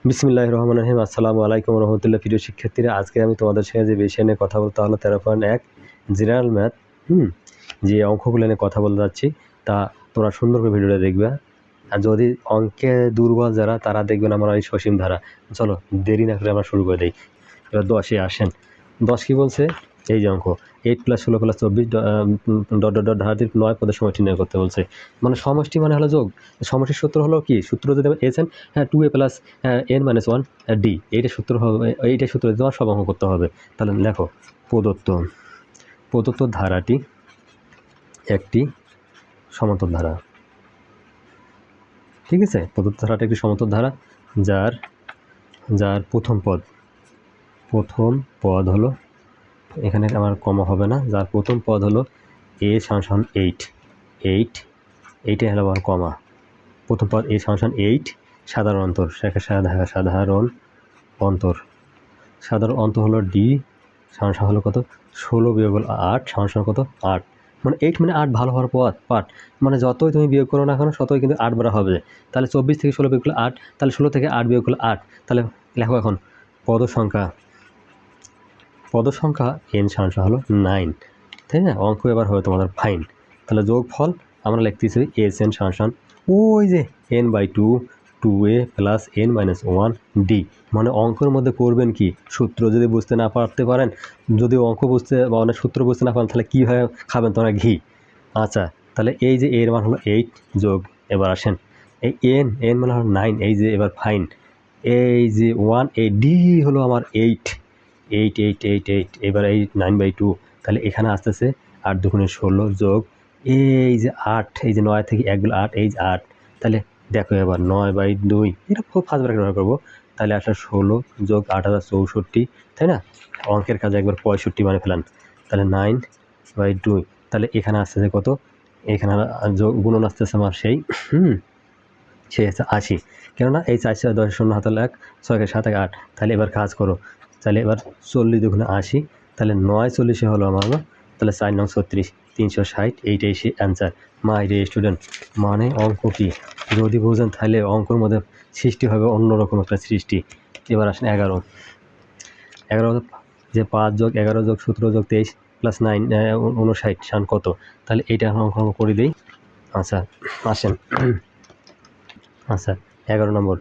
বিসমিল্লাহির রহমানির রহিম। আসসালামু আলাইকুম রহমতুল্লাহ। প্রিয় শিক্ষার্থীরা, আজকে আমি তোমাদের সঙ্গে যে বিষয় নিয়ে কথা বলতে হলো 13.1 জেনারেল ম্যাথ। যে অঙ্কগুলো নিয়ে কথা বলতে যাচ্ছি তা তোমরা সুন্দর করে ভিডিওটা দেখবে। আর যদি অঙ্কে দুর্বল যারা তারা দেখবেন আমার এই সসীম ধারা। চলো দেরি না করে আমরা শুরু করে দিই। এবার 10-এ আসেন। 10 কি বলছে? এই যে অঙ্ক 8 + 16 + 24 ধারাটির 9 পদের সমষ্টি নির্ণয় করতে বলছে। মানে সমষ্টি মানে হলো যোগ। সমষ্টির সূত্র হলো কি? সূত্র যদি এসেন 2a + n - 1 d, এইটা সূত্র হবে। এইটা সূত্র দিয়ে তোমার সব অঙ্ক করতে হবে। তাহলে দেখো, প্রদত্ত ধারাটি একটি সমান্তর ধারা। ঠিক আছে, প্রদত্ত ধারাটি একটি সমান্তর ধারা যার প্রথম পদ হলো, এখানে আমার কমা হবে না, যার প্রথম পদ হলো a = 8, এইটাই হলো আমার কমা। প্রথম পদ a = 8, সাধারণ অন্তর সাধারণ অন্তর হলো d হলো কত? 16 - 8 কত? 8। মানে 8 মানে 8 ভালো হওয়ার পার্ট। মানে যতই তুমি বিয়োগ করো না কেন ততই কিন্তু 8 বাড়া হবে। তাহলে 24 থেকে 16 বিয়োগ করলে 8, তাহলে 16 থেকে 8 বিয়োগ করলে 8। তাহলে লেখো এখন পদ সংখ্যা n হলো 9, তাই না? অঙ্ক এবার হবে তোমাদের ফাইন। তাহলে যোগফল আমরা লিখতেছি Sn ওই যে n/2 2a + n - 1 d। মানে অঙ্কের মধ্যে করবেন কি? সূত্র যদি বুঝতে না পারতে পারেন, যদি অঙ্ক বুঝতে বা অনেক সূত্র বুঝতে না পারেন, তাহলে কীভাবে খাবেন তোমরা ঘি? আচ্ছা, তাহলে এই যে এর মান হলো 8 যোগ, এবার আসেন এই n মানে হলো 9, এই যে এবার ফাইন এই যে 1 এই d হলো আমার 8, এবার এই 9/2, তাহলে এখানে আসতেছে 8 × 2 = 16 যোগ এই যে 8, এই যে 9 থেকে 1 গেলে 8, এই যে 8। তাহলে দেখো এবার 9/2, এটা খুব ফার্স্ট ব্র্যাকেট ব্যবহার করবো। তাহলে আসলে 16 যোগ 8 = 64, তাই না? অঙ্কের কাজে একবার 65 মানে ফেলান। তাহলে 9/2, তাহলে এখানে আসতেছে কত? এখানে যোগ গুণন আসতেছে আমার সেই হচ্ছে 80। কেননা এই 4 × 10 = 0, হাতে 1, 6 × 7 = 8। তাহলে এবার কাজ করো। তাহলে এবার 40 × 80, তাহলে 9 40 হলো আমার, তাহলে 4 × 9 = 36, 360, এইটাই সে অ্যান্সার। মাই ডিয়ার স্টুডেন্ট, মানে অঙ্ক কি যদি বোঝেন তাহলে অঙ্কের মধ্যে সৃষ্টি হবে অন্যরকম একটা সৃষ্টি। এবার আসেন 11 যে 5 + 11 + 17 + 23 + 9 59 কত? তাহলে এইটা অঙ্ক করে দিই। আচ্ছা আসেন। আচ্ছা 11 নম্বর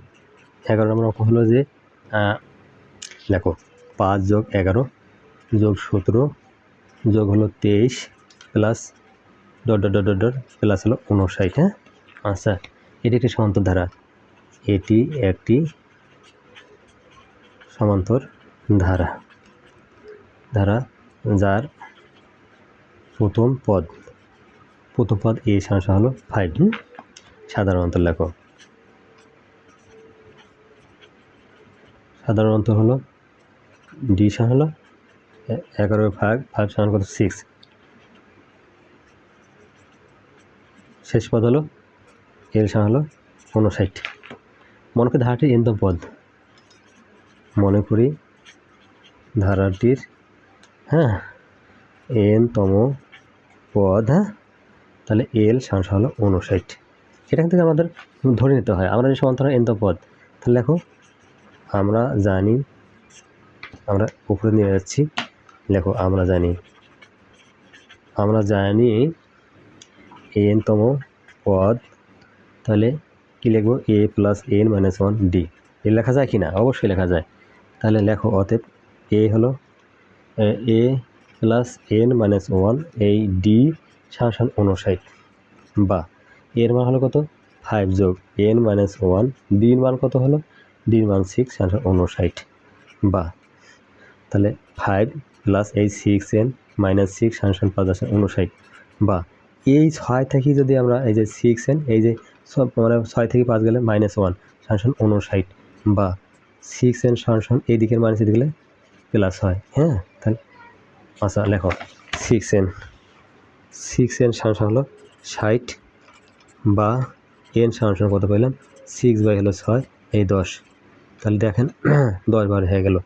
অঙ্ক হলো যে দেখো 5 + 11 + 17 যোগ হলো 23 প্লাস প্লাস হলো 59, হ্যাঁ? আচ্ছা, এটি একটি সমান্তর ধারা। এটি একটি সমান্তর ধারা যার প্রথম পদ a হলো 5। সাধারণ অন্তর লেখো। সাধারণ অন্তর হলো d হলো 11/5 কত? 6। শেষ পদ হলো l হলো 59। মনে করি ধারাটির n-তম পদ, n-তম পদ, হ্যাঁ? তাহলে l হলো 59। এখান থেকে আমাদের ধরে নিতে হয় আমরা যে সমান্তরাল n-তম পদ। তাহলে দেখো আমরা জানি, আমরা উপরে নিয়ে যাচ্ছি, দেখো আমরা জানি n-তম পদ, তাহলে কি লিখবো? a + n - 1 d। এ লেখা যায় কি না? অবশ্যই লেখা যায়। তাহলে লেখো অতএব a হলো a + n - 1, এই d = 59, বা এর মান হলো কত? 5 যোগ n - 1, d এর মান কত হলো? d এর মান 6 = 59, বা তাহলে 5 প্লাস এই 6n - 6 = 5 = 59, বা এই 6 থেকে যদি আমরা এই যে 6n, এই যে সব মানে 6 থেকে 5 গেলে -1 = 59, বা 6n এই দিকের মাইনাস এদিকে গেলে প্লাস হয়, হ্যাঁ? তাহলে আচ্ছা লেখো 6n হলো 60, বা n কত পেলাম? 6/6, এই 10। তাহলে দেখেন 10 বার হয়ে গেল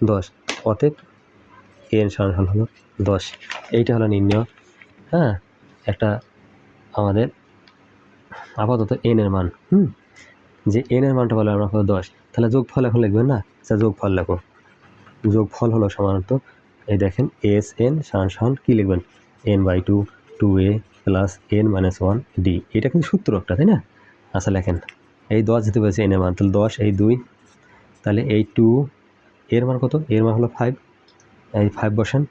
10। অতএব n হলো 10। এইটা হলো নির্ণয়, হ্যাঁ? একটা আমাদের আপাতত n এর মান, যে n এর মানটা বলে আমরা 10। তাহলে যোগফল এখন লিখবেন না, আচ্ছা যোগফল লেখো। যোগফল হলো সাধারণত এই দেখেন এস এন সমান কী লিখবেন, n/2 2a plus n-1 d। এটা কিন্তু সূত্র একটা, তাই না? আচ্ছা লেখেন, এই 10 যেতে পেরেছে n এর মান, তাহলে 10 এই 2, তাহলে এই 2 এর মান কত, এর মান হলো 5, এই 5 বসান,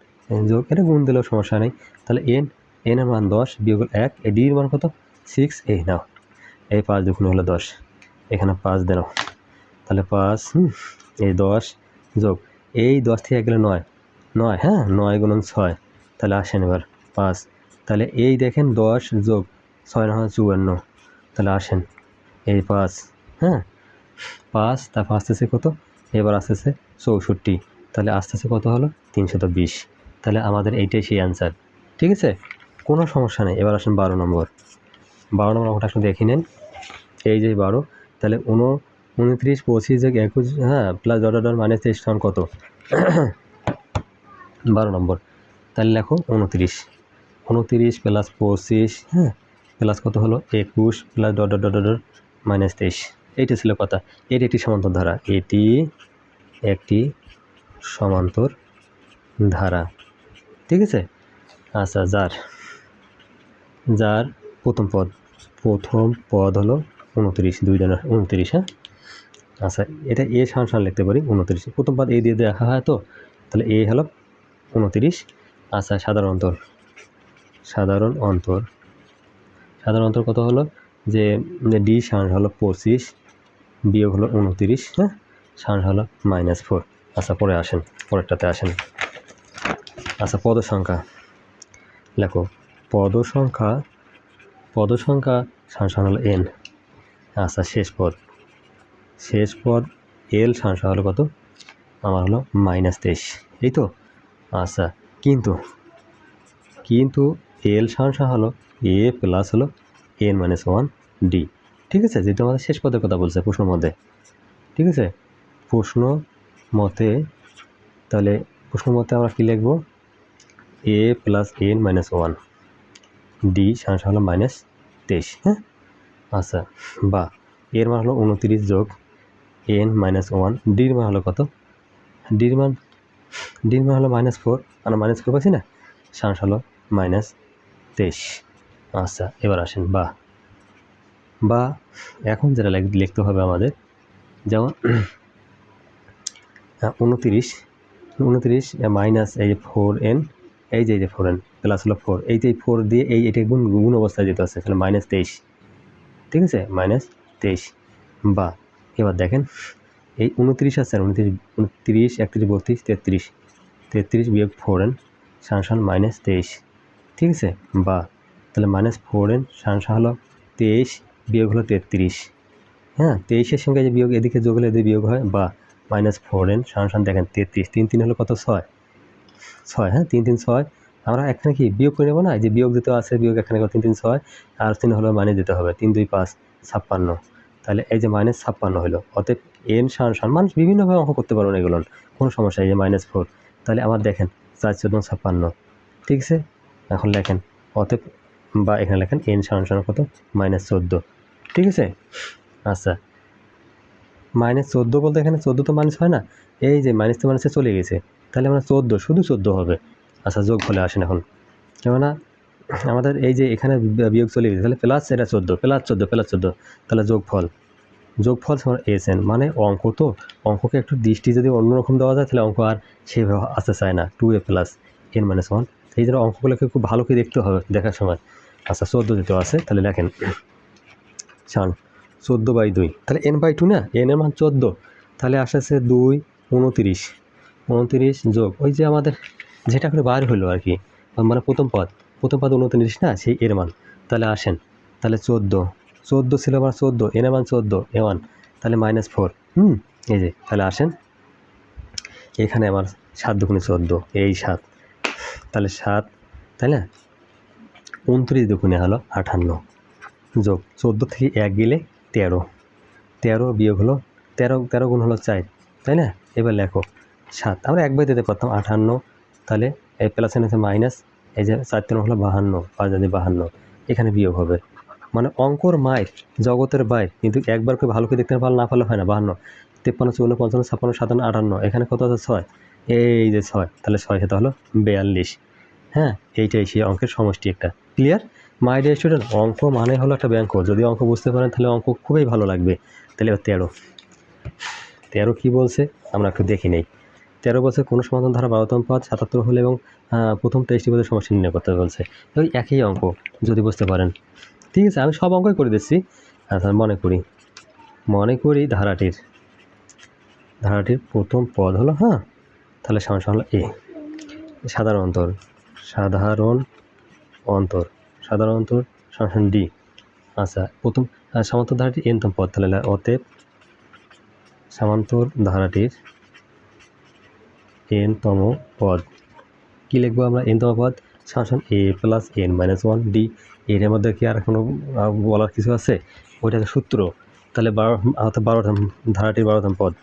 যোগ এটা গুণ দিলেও সমস্যা নেই। তাহলে n এর মান 10 বিয়োগ 1, এই d এর মান কত 6, এই নাও এই 5 দুগুণ হলো 10, এখানে 5 দেন, তাহলে 5 এই 10 যোগ এই 10 থেকে গেলে 9, হ্যাঁ 9 গুণন 6, তাহলে আসেন এবার 5, তাহলে এই দেখেন 10 যোগ 6 না হয় 54, তাহলে আসেন এই 5, হ্যাঁ 5, তারপর আসতেছে কত, এবার আসতেছে 64, তাহলে আসতেছে কত হলো 320, তাহলে আমাদের এইটাই সেই অ্যান্সার। ঠিক আছে, কোনো সমস্যা নেই। এবার আসেন 12 নম্বর অঙ্কটা আসলে দেখে নেন। এই যে 12, তাহলে 29 25 যোগ 21, হ্যাঁ প্লাস ডট -23 সমান কত 12 নম্বর, তাহলে লেখো 29 প্লাস 25, হ্যাঁ প্লাস কত হলো 21 প্লাস ডট -23, এইটা ছিল কথা। এটি একটি সমান্তর ধারা, এটি একটি সমান্তর ধারা। ঠিক আছে, আচ্ছা যার প্রথম পদ হলো 29, 2 জানা 29, হ্যাঁ আচ্ছা এটা এ সমান লিখতে পারি 29, প্রথম পদ এ দিয়ে দেখা হয় তো, তাহলে এ হলো 29। আচ্ছা সাধারণ অন্তর কত হলো, যে ডি সমান হলো 25 বিয়োগ হলো 29, হ্যাঁ সমান হলো -4। আচ্ছা পরেরটাতে আসেন। আচ্ছা পদ সংখ্যা লেখো, পদ সংখ্যা সমান হলো n। আচ্ছা শেষ পদ এল সমান হলো কত, আমার হলো -23, এই তো। আচ্ছা কিন্তু এল সমান হলো এ প্লাস হলো n-1 d। ঠিক আছে, যেহেতু আমাদের শেষ পদের কথা বলছে প্রশ্ন মতে। ঠিক আছে, প্রশ্ন মতে আমরা কী লিখবো, এ প্লাস n-1 ডি সমান হলো -23, হ্যাঁ আচ্ছা বা এর মান হলো 29 যোগ n-1, ডির মান হলো কত, ডির মান হলো -4, আমরা -4 পাচ্ছি না, সমান হলো -23। আচ্ছা এবার আসেন বা এখন যেটা লিখতে হবে আমাদের, যেমন 29 মাইনাস এই যে 4n, এই যে 4n প্লাস হলো 4, এই যে 4 দিয়ে এটা গুণ অবস্থায় যেতে হচ্ছে, তাহলে -23। ঠিক আছে, -23 বা এবার দেখেন এই 29 আছে, 29 31 32 33 বিয়োগ 4n সমান -23। ঠিক আছে, বা তাহলে -4n সমান হলো 23 বিয়োগ হলো 33, হ্যাঁ 23-এর সঙ্গে যে বিয়োগ এদিকে যোগ হলে এদিকে বিয়োগ হয়, বা -4n সমান দেখেন 33, 3 3 হলো কত 6, হ্যাঁ 3 3 6, আমরা এখানে কি বিয়োগ করে নেবো না, যে বিয়োগ দিতে আছে বিয়োগ এখানে 3 3 6, আর 3 হলো মানে দিতে হবে 3 2 5 56, তাহলে এই যে -56 হলো। অতএব n সমান মানুষ বিভিন্নভাবে অঙ্ক করতে পারবেন, এগুলো কোনো সমস্যা, এই যে -4, তাহলে আমার দেখেন 4 14 56। ঠিক আছে, এখন লেখেন অতএব বা এখানে লেখেন n সমান কত -14। ঠিক আছে, আচ্ছা -14 বলতে এখানে 14 তো মাইনাস হয় না, এই যে মাইনাসে মাইনাসে চলে গেছে, তাহলে আমরা 14 শুধু 14 হবে। আচ্ছা যোগ ফলে আসেন এখন, কেননা আমাদের এই যে এখানে বিয়োগ চলে গেছে, তাহলে প্লাস এটা 14 প্লাস 14, তাহলে যোগফল সমান SN, মানে অঙ্ককে একটু দৃষ্টি যদি অন্যরকম দেওয়া যায়, তাহলে অঙ্ক আর সেভাবে আসতে চায় না, 2a প্লাস n-1, সেই জন্য অঙ্কগুলোকে খুব ভালো করে দেখতে হবে দেখার সময়। আচ্ছা 14 যেহেতু আছে, তাহলে লেখেন সমান 14/2, তাহলে n/2 না, n এর মান 14, তাহলে আসছে 2 29 যোগ ওই যে আমাদের যেটা করে বার হলো আর কি, মানে প্রথম পদ 29 না, সেই এর মান, তাহলে আসেন তাহলে 14 ছিল আমার 14, n এর মান 14 a1, তাহলে -4, এই যে তাহলে আসেন এখানে আমার 7 দুগুণে 14, এই 7, তাহলে 7, তাই না 29 দুগুণে হলো 58 যোগ 14 থেকে 1 গেলে 13 বিয়োগ হলো 13 গুণ হলো 4, তাই না। এবার লেখো 7, আমরা একবার দিতে পারতাম 58, তাহলে এই প্লাস এনে মাইনাস, এই যে 4 3 হলো 52, 5 52, এখানে বিয়োগ হবে, মানে অঙ্কর মায়ের জগতের বাইর, কিন্তু একবার করে ভালো করে দেখতে না পারলে হয় না 52, 53, 54, 55, 56, 57, 58, এখানে কত আছে 6, এই যে 6, তাহলে 6 সাথে হলো 42। হ্যাঁ, এইটাই সেই অঙ্কের সমষ্টি একটা। ক্লিয়ার? মাই ডিয়ার স্টুডেন্ট, অঙ্ক মানে হলো একটা ব্যাংক। যদি অঙ্ক বুঝতে পারেন তাহলে অঙ্ক খুবই ভালো লাগবে। তাহলে 13 কি বলছে আমরা একটু দেখি নেই। 13 বলছে কোনো সমাধান ধারা 12তম পদ 77 হলে এবং প্রথম 23টি পদের সমষ্টি নির্ণয় করতে বলছে। ওই একই অঙ্ক যদি বুঝতে পারেন। ঠিক আছে, আমি সব অঙ্কই করে দিচ্ছি। আচ্ছা, মনে করি ধারাটির প্রথম পদ হলো, হ্যাঁ, তাহলে সমস্যা হলো এ। সাধারণ অন্তর সমান ডি। আচ্ছা, প্রথম সমান্তর ধারাটির এনতম পদ, তাহলে অতএব সমান্তর ধারাটির এনতম পদ কি লিখবো আমরা? এনতম পদ সমান এ প্লাস এন মাইনাস 1 ডি। এর মধ্যে কি আর কোনো বলার কিছু আছে? ওইটা সূত্র। তাহলে 12তম ধারাটির 12তম পদ,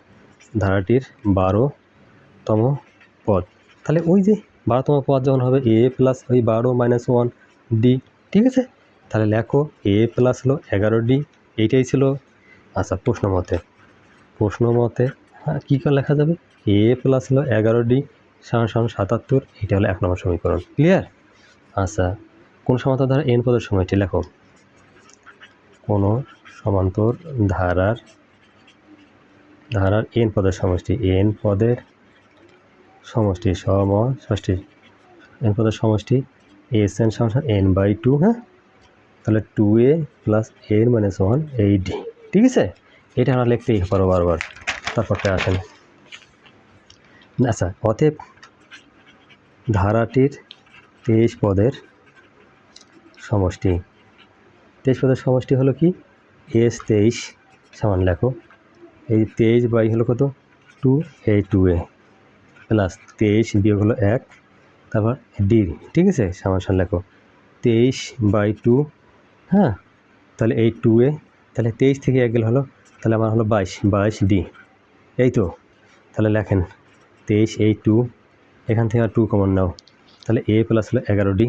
তাহলে ওই যে 12তম পদ যখন হবে এ প্লাস ওই 12 মাইনাস 1 ডি। ঠিক আছে, তাহলে লেখো এ প্লাস হলো 11 ডি। এইটাই ছিল। আচ্ছা, প্রশ্ন মতে হ্যাঁ, কী করে লেখা যাবে? এ প্লাস হলো 11 ডি সমান 77। এটা হলো 1 নম্বর সমীকরণ। ক্লিয়ার? আচ্ছা, কোন সমান্তর ধারা এন পদের সময়টি লেখো। কোন সমান্তর ধারার এন পদের সমষ্টি, এন পদের সমষ্টি এস এন সমান n/2। হ্যাঁ, তাহলে 2a প্লাস n মাইনাস 1 এই ডি। ঠিক আছে, এটা আমরা লিখতেই পারো বারবার। তারপরটা আসেন। আচ্ছা, অতএব ধারাটির 23 পদের সমষ্টি হলো কি? এস 23 সমান লেখো এই 23 বাই হলো কত 2, এই 2a প্লাস 23 বিয়োগ হলো 1, তারপর ডি। ঠিক আছে, সমান লেখো 23/2। হ্যাঁ, তাহলে এই 2a, তাহলে 23 থেকে 1 গেলে হলো, তাহলে আমার হলো 22 ডি। এই তো, তাহলে লেখেন 23 এই 2, এখান থেকে আর 2 কমন নাও, তাহলে এ প্লাস হলো 11 ডি।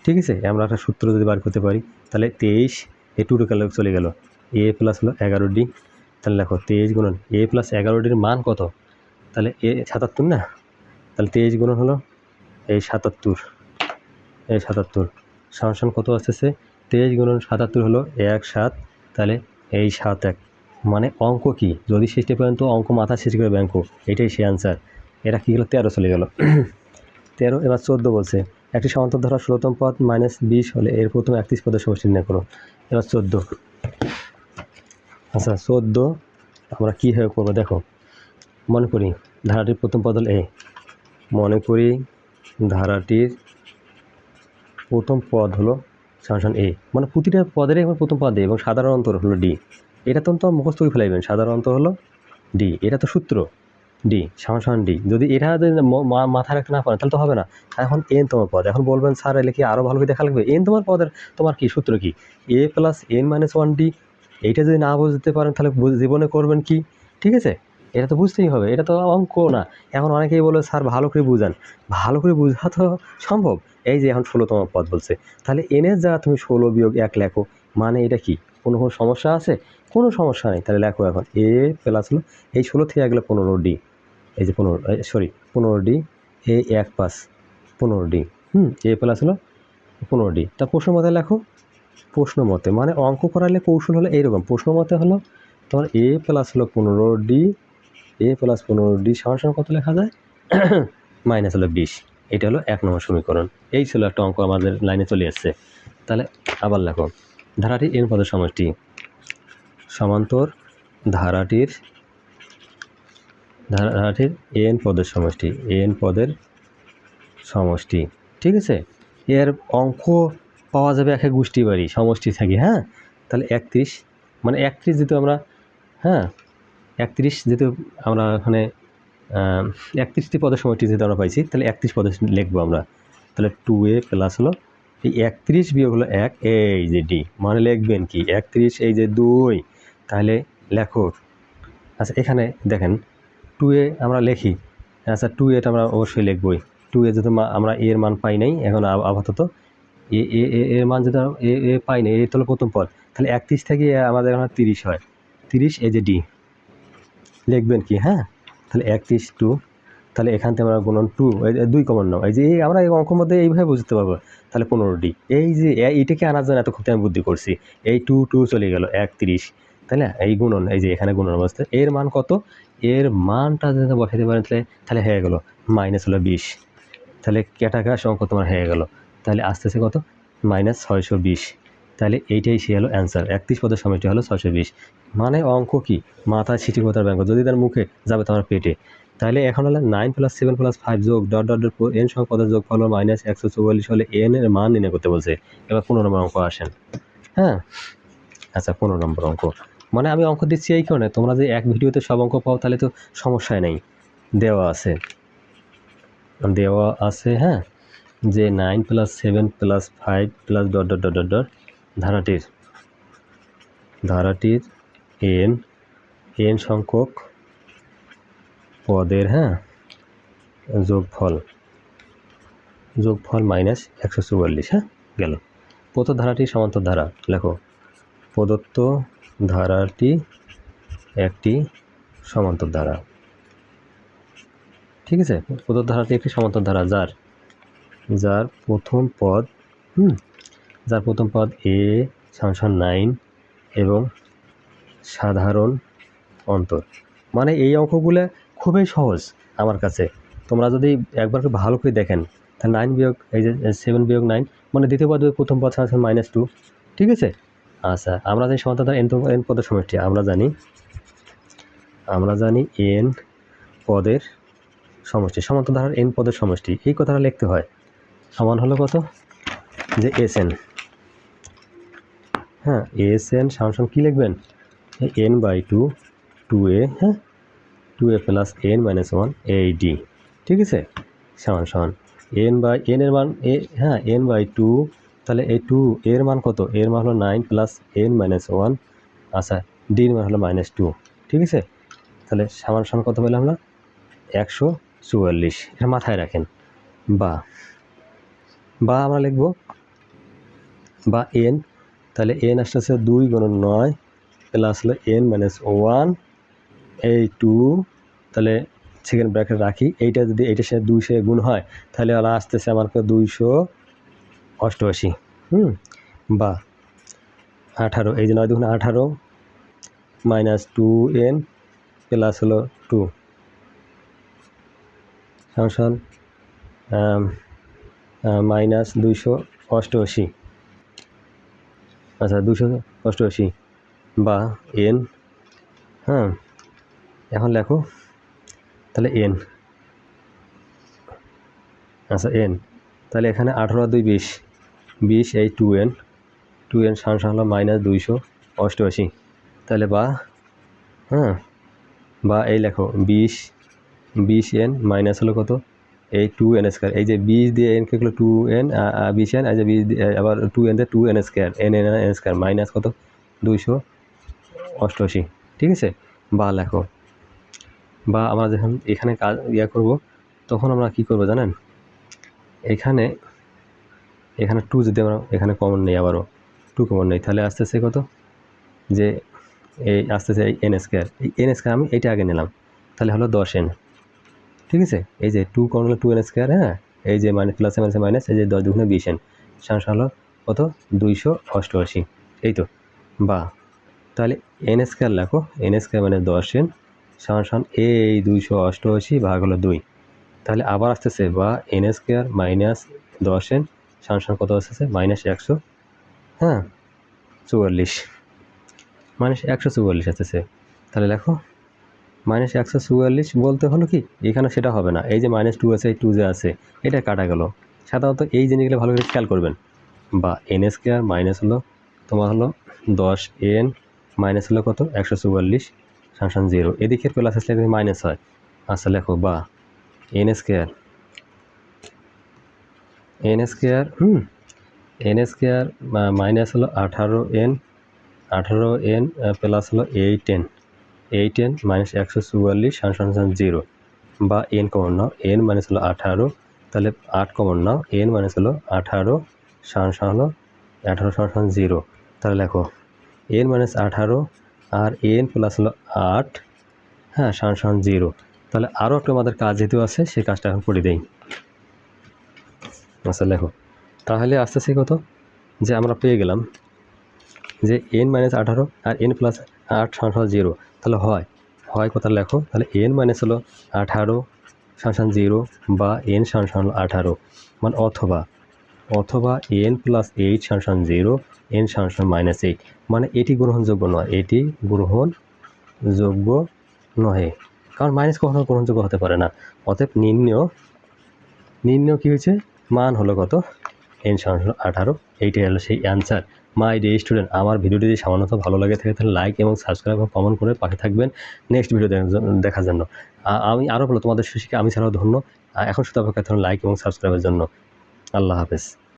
ঠিক আছে, আমরা একটা সূত্র যদি বার করতে পারি, তাহলে 23 এই 2 কালে চলে গেল, এ প্লাস হলো 11 ডি। তাহলে দেখো 23 গুণন এ প্লাস 11 ডির মান কত? তাহলে এ 77 না, তাহলে 23 গুণন হলো এই 77, সমান কত আসতেছে? 23 গুণন 77 হলো 17। তাহলে এই 71, মানে অঙ্ক কি? যদি শেষে পর্যন্ত অঙ্ক মাথা শেষ করে ব্যাংক, এটাই সে অ্যান্সার। এটা কী গেলো? 13 চলে গেল। 13, এবার 14 বলছে একটি সমান্তর ধারা 16তম পদ মাইনাস 20 হলে এর প্রথম 31 পদের সমষ্টি নির্ণয় করো। এবার 14। আচ্ছা, 14 আমরা কীভাবে করবো দেখো। মনে করি ধারাটির প্রথম পদ হলো এ। প্রথম পদ হলো সমান এ, মানে প্রতিটা পদেরই আমার প্রথম পদ এ এবং সাধারণ অন্তর হলো ডি। এটা তো মুখস্থ করে ফেলাইবেন, সাধারণ অন্তর হলো ডি। এটা তো সূত্র, ডি সমান ডি। যদি এটা মাথায় রাখতে না পারেন তাহলে তো হবে না। এখন এন তোমার পদ, এখন বলবেন স্যার এলে কি আরও ভালো করে দেখা লাগবে? এন তোমার পদের তোমার কি সূত্র কি? এ প্লাস এন মাইনাস 1 ডি। এইটা যদি না বুঝতে পারেন তাহলে জীবনে করবেন কি? ঠিক আছে, এটা তো বুঝতেই হবে, এটা তো অঙ্ক না। এখন অনেকেই বলে স্যার ভালো করে বুঝান, ভালো করে বোঝা তো সম্ভব। এই যে এখন 16তম পদ বলছে, তাহলে এনের জায়গা তুমি 16 বিয়োগ 1 লেখো, মানে এটা কি? কোনো সমস্যা আছে? কোনো সমস্যা নেই। তাহলে লেখো এখন এ প্লাস হলো এই 16 থেকে 1 গেলে 15 ডি। এই যে 15 ডি, এ 1 পাস 15 ডি। এ প্লাস হলো 15 ডি। তা প্রশ্ন মতে লেখো। প্রশ্ন মতে মানে অঙ্ক করালে কৌশল হলো এইরকম। প্রশ্ন মতে হলো তোমার এ প্লাস হলো 15 ডি, এ প্লাস 15 ডি সমান কত লেখা যায়? মাইনাস হলো 20। এটা হলো 1 নম্বর সমীকরণ। এই ছিল একটা অঙ্ক আমাদের লাইনে চলে এসছে। তাহলে আবার লেখো ধারাটির এন পদের সমষ্টি, সমান্তর ধারাটির এন পদের সমষ্টি। ঠিক আছে, এর অঙ্ক পাওয়া যাবে একে গোষ্ঠী বাড়ি সমষ্টি থাকি। হ্যাঁ, তাহলে 31, মানে 31 যেহেতু আমরা, হ্যাঁ 31 যেহেতু আমরা ওখানে 31টি পদের সমষ্টি যেহেতু আমরা পাইছি, তাহলে 31 পদে লিখবো আমরা। তাহলে 2a প্লাস হলো এই 31 বিয়োগ হলো 1, এই যে ডি, মানে লিখবেন কি 31 এই যে 2, তাহলে লেখো। আচ্ছা, এখানে দেখেন 2a আমরা লিখি। আচ্ছা, 2a আমরা অবশ্যই লিখবই। 2a যেহেতু আমরা এর মান পাই নাই এখন আপাতত, এর মান যেহেতু এ পাই নাই, এই তো হলো প্রথম পদ। তাহলে 31 থেকে আমাদের এখন 30 হয়, 30 এই যে ডি। লিখবেন কি, হ্যাঁ তাহলে 31 2, তাহলে এখান থেকে আমরা গুণন 2, এই 2 কমন নাও, এই যে আমরা এই অঙ্কের মধ্যে এইভাবে বুঝতে পারবো। তাহলে 15D, এই যে এইটাকে আনার জন্য এতক্ষণ আমি বুদ্ধি করছি, এই 2 চলে গেল 31, তাই না? এই গুণন, এই যে এখানে গুণন অবস্থা, এর মান কত, এর মানটা যদি বসাতে পারেন তাহলে হয়ে গেল মাইনাস হলো 20, তাহলে ক্যাটাকাশ অঙ্ক তোমার হয়ে গেল। তাহলে আসতেছে কত, মাইনাস 620, তাহলে এইটাই সে হলো অ্যান্সার। 31 পদের সময়টি হলো 620। মানে অঙ্ক কি মাথায় ছিটি কোথার ব্যাঙ্ক, যদি তার মুখে যাবে তোমার পেটে। তাহলে এখন হলো 9 + 7 + 5 যোগ ডট ডট ডট এন সংখ্যক পদের যোগফল হলো মাইনাস 144 হলে এন এর মান নির্ণয় করতে বলছে। এবার 15 নম্বর অঙ্ক আসেন। হ্যাঁ আচ্ছা 15 নম্বর অঙ্ক, মানে আমি অঙ্ক দিচ্ছি এই কারণে তোমরা যে এক ভিডিওতে সব অঙ্ক পাও তাহলে তো সমস্যাই নেই। দেওয়া আছে হ্যাঁ, যে 9 + 7 + 5 + dot dot dot dot dot ধারাটির এন সংখ্যক পদের হ্যাঁ যোগফল মাইনাস 144, হ্যাঁ গেল। প্রদত্ত ধারাটি সমান্তর ধারা, লেখো প্রদত্ত ধারাটি একটি সমান্তর ধারা। ঠিক আছে, প্রদত্ত ধারাটি একটি সমান্তর ধারা যার প্রথম পদ a = 9 এবং সাধারণ অন্তর। মানে এই অঙ্কগুলো খুবই সহজ আমার কাছে, তোমরা যদি একবার ভালো করে দেখেন তাহলে 9 বিয়োগ এই যে 7 বিয়োগ 9 মানে দ্বিতীয় পদ প্রথম পদ -2, ঠিক আছে। আচ্ছা আমরা জানি সমান্তর ধারা এন পদের সমষ্টি, আমরা জানি এন পদের সমষ্টি, সমান্তর ধারার এন পদের সমষ্টি, এই কথাটা লিখতে হয় সমান হলো কত, যে এসএন, হ্যাঁ এসএন সমান কি লিখবেন, n/2 2a, হ্যাঁ 2a + n - 1 AD, ঠিক আছে, সমান n এর মান হ্যাঁ n/2, তাহলে এই 2 এর মান কত, এর মান হলো 9 + n - 1, আচ্ছা d এর মান হলো -2, ঠিক আছে। তাহলে সমান কত পেলাম আমরা, 144, এটা মাথায় রাখেন। বা আমরা লিখব বা n, তাহলে n আসতেছে 2 × 9 প্লাস হলো n - 1 এই 2, তাহলে সেকেন্ড ব্র্যাকেট রাখি, এইটা যদি এইটার সাথে 2 সে গুণ হয় তাহলে ওরা আসতেছে আমার 288, বা 18, এই যে 9 × 18 -2n প্লাস হলো 2 সমান -288, আচ্ছা 288 বা n, হ্যাঁ এখন লেখো তাহলে n, আচ্ছা n, তাহলে এখানে 18 আর 2 20, এই 2n সমান হলো -288, তাহলে বা এই লেখো 20n মাইনাস হলো কত, এই 2n², এই যে 20 দিয়ে n কে হলো 2n 20n, এই যে 20 আবার 2n দিয়ে 2n² n² মাইনাস কত 288, ঠিক আছে। বা লেখো, বা আমরা যখন এখানে কাজ করব তখন আমরা কি করব জানেন, এখানে 2 যদি আমরা এখানে কমন নেই, আবারও 2 কমন নেই, তাহলে আসতেছে কত, যে এই আসতেছে এই n², এই n² আমি এইটা আগে নিলাম, তাহলে হলো 10n, ঠিক আছে। এই যে 2 কমন হলো 2n², হ্যাঁ এই যে প্লাস মাইনাস, এই যে 10 × 2 = 20n সমান হলো কত 288, এই তো। বা তাহলে n² লেখো, n² মানে 10n সমান এই 288 ভাগ হলো 2, তাহলে আবার আসতেছে বা n² - 10n সমান কত আসতেছে -100, হ্যাঁ 44, -144 আসতেছে। তাহলে লেখো -144 বলতে হলো কি, এখানে সেটা হবে না, এই যে -2 আছে, এই 2 যে আছে এটা কাটা গেল। সাধারণত এই জিনিসগুলো ভালো করে খেয়াল করবেন। বা n² মাইনাস হলো তোমার হলো 10n মাইনাস হলো কত 144 সমান 0, এদিকের প্লাস আসলে মাইনাস হয়। আচ্ছা লেখো বা n² মাইনাস হলো 18n প্লাস হলো 8n মাইনাস 144 সমান 0, বা n কমন নাও, n মাইনাস হলো 18, তাহলে 8 কমন নাও, n মাইনাস হলো 18 সমান হলো 18 সমান 0, তাহলে লেখো n - 18 আর n প্লাস হলো 8 হ্যাঁ সমান 0। তাহলে আরও একটা আমাদের কাজ যেহেতু আছে সেই কাজটা এখন করে দেই। আচ্ছা লেখো, তাহলে আসতেছে কত, যে আমরা পেয়ে গেলাম যে n-18 আর n+8 সমান 0। তাহলে হয় কথা লেখো, তাহলে n মাইনাস হলো 18 সমান 0 বা n সমান 18, মানে অথবা n+8 সমান 0, n সমান -8, মানে এটি গ্রহণযোগ্য নয়, এটি গ্রহণযোগ্য নহে, কারণ মাইনাস কখনো গ্রহণযোগ্য হতে পারে না। অতএব নির্ণয় কী হয়েছে, মান হলো কত, n সমান 18। এইটাই হলো সেই অ্যান্সার। মাই ডিয়ার স্টুডেন্ট, আমার ভিডিওটি যদি সামান্যত ভালো লাগে থাকে তাহলে লাইক এবং সাবস্ক্রাইব এবং কমেন্ট করে পাশে থাকবেন নেক্সট ভিডিও দেখার জন্য। আমি আরও বলো, তোমাদের শিক্ষা আমি ছাড়াও ধন্য। এখন শুধু অপেক্ষা থাকুন লাইক এবং সাবস্ক্রাইবের জন্য। আল্লাহ হাফেজ।